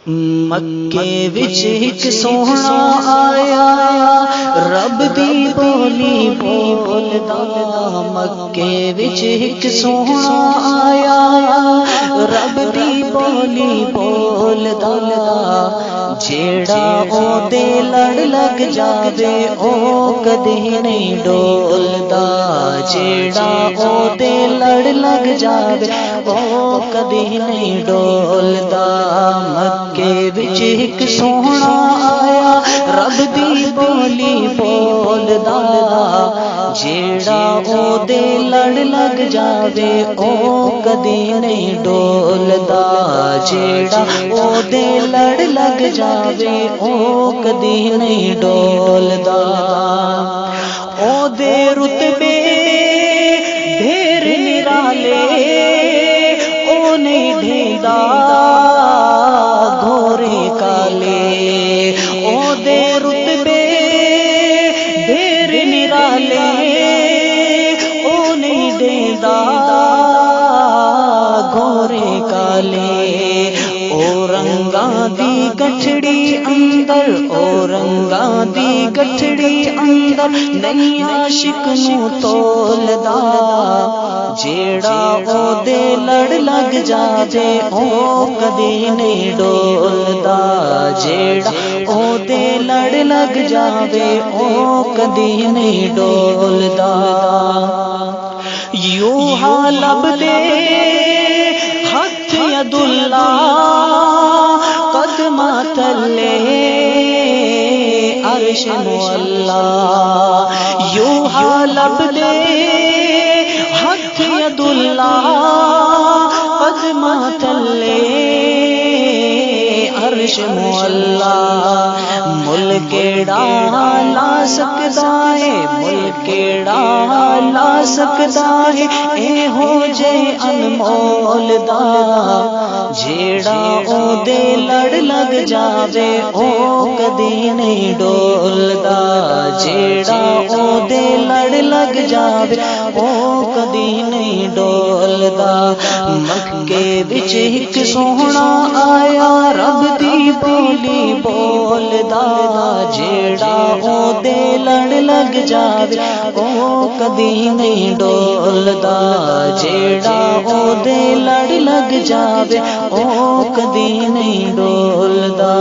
مکے وچ ایک سوہنا آیا رب دی بولی بولدا مکے وچ ایک سوہنا آیا رب دی بولی بولدا جیڑا او دے لڑ لگ جاوے او کدی نہیں ڈولدا جیڑا او دے لڑ لگ جاوے او کدی نہیں ڈولدا مکے وچ ایک سوہنا آیا رب دی بولی بولدا جیڑا او دے لڑ لگ جاوے او کدی نہیں ڈولدا جیڑا او دے لڑ لگ جاوے او کدی نہیں ڈولدا او دے رتبے ڈھیر نرالے او نہیں ڈھیندا گھورے کالے او دے رتبے ڈھیر نرالے او نہیں ڈھیندا گھورے کالے او رنگاں دی گٹھڑی اندر او رنگاں دی گٹھڑی اندر نہیں عاشق نو تولدا جیڑا او دے لڑ لگ جاوے او کدی نہیں ڈولدا جیڑا او دے لڑ لگ جاوے او کدی نہیں ڈولدا یوں حالب دے ہاتھ ید اللہ قدمہ تلے عرش مولا یوں حالب دے ہاتھ ید اللہ قدمہ تلے عرش مولا ملک کیڑا لا سکدا ہے ملک کیڑا لا سکدا ہے اے ہو جے انمول دا جیڑا او دے لڑ لگ جاوے او کدی نہیں ڈولدا جیڑا او دے لڑ لگ جاوے او کدی نہیں ڈولدا مکے وچ ایک سوہنا آیا رب دی بولی بولدا جیڑا او دے لڑ لگ جاوے او کدی نہیں ڈولدا جیڑا او دے لڑ لگ جاوے او کدی نہیں ڈولدا